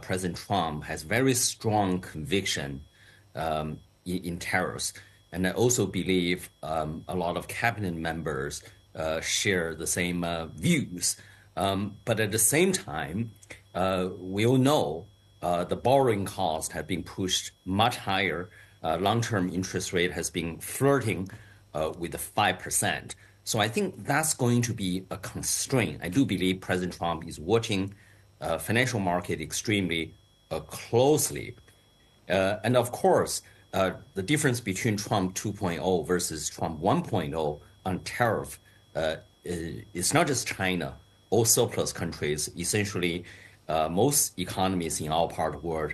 President Trump has very strong conviction in tariffs. And I also believe a lot of cabinet members share the same views. But at the same time, we all know the borrowing cost have been pushed much higher. Long-term interest rate has been flirting with the 5%. So I think that's going to be a constraint. I do believe President Trump is watching financial market extremely closely. And of course, the difference between Trump 2.0 versus Trump 1.0 on tariff is not just China. All surplus countries, essentially most economies in our part of the world,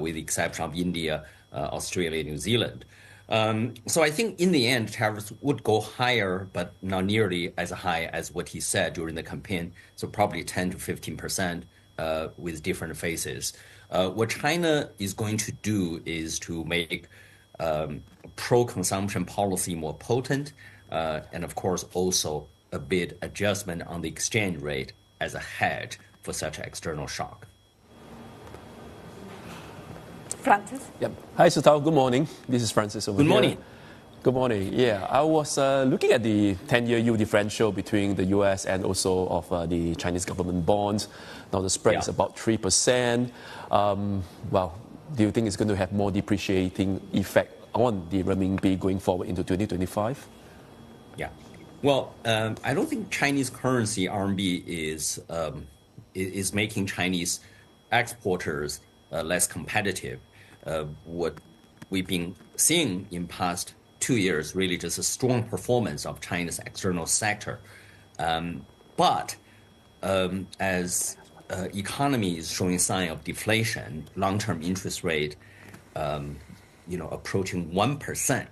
with the exception of India, Australia, New Zealand. So I think in the end, tariffs would go higher, but not nearly as high as what he said during the campaign. So probably 10 to 15% with different phases. What China is going to do is to make pro-consumption policy more potent, and of course also a bit adjustment on the exchange rate as a hedge for such an external shock. Francis? Yep. Hi, Sitao. Good morning. This is Francis over here. Good morning. Good morning. Yeah, I was looking at the 10-year yield differential between the US and also of the Chinese government bonds. Now the spread is about 3%. Well, do you think it's going to have more depreciating effect on the renminbi going forward into 2025? Yeah. Well, I don't think Chinese currency RMB is making Chinese exporters less competitive. What we've been seeing in past 2 years really just a strong performance of China's external sector. But as economy is showing sign of deflation, long-term interest rate, approaching 1%,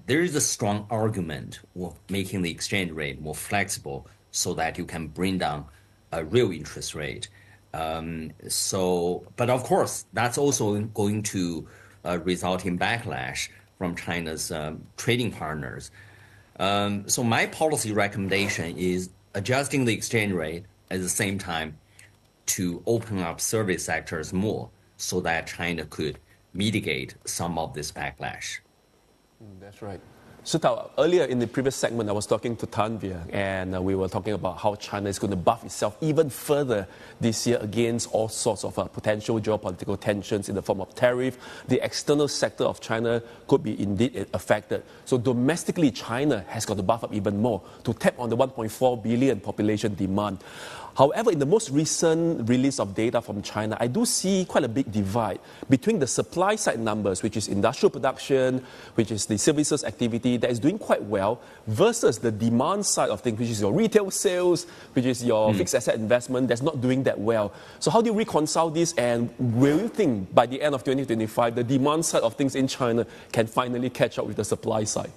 there is a strong argument of making the exchange rate more flexible so that you can bring down a real interest rate. But of course, that's also going to result in backlash from China's trading partners. So my policy recommendation is adjusting the exchange rate at the same time to open up service sectors more so that China could mitigate some of this backlash. That's right. So earlier in the previous segment, I was talking to Tanvir, and we were talking about how China is going to buff itself even further this year against all sorts of potential geopolitical tensions in the form of tariff. The external sector of China could be indeed affected. So domestically, China has got to buff up even more to tap on the 1.4 billion population demand. However, in the most recent release of data from China, I do see quite a big divide between the supply side numbers, which is industrial production, which is the services activity that is doing quite well, versus the demand side of things, which is your retail sales, which is your fixed asset investment, that's not doing that well. So how do you reconcile this, and will you think by the end of 2025, the demand side of things in China can finally catch up with the supply side?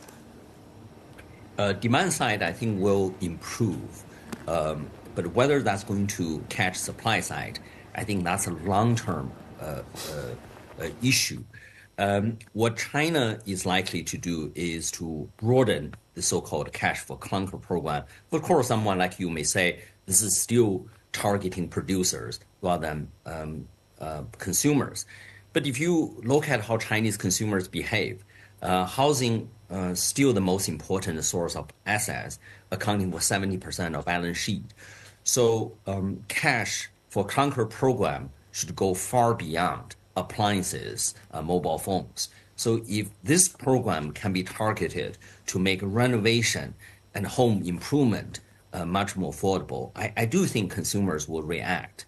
Demand side, I think, will improve. But whether that's going to catch supply side, I think that's a long-term issue. What China is likely to do is to broaden the so-called cash for clunker program. Of course, someone like you may say this is still targeting producers rather than consumers. But if you look at how Chinese consumers behave, housing still the most important source of assets, accounting for 70% of balance sheet. So cash for clunker program should go far beyond appliances, mobile phones. So if this program can be targeted to make renovation and home improvement much more affordable, I do think consumers will react.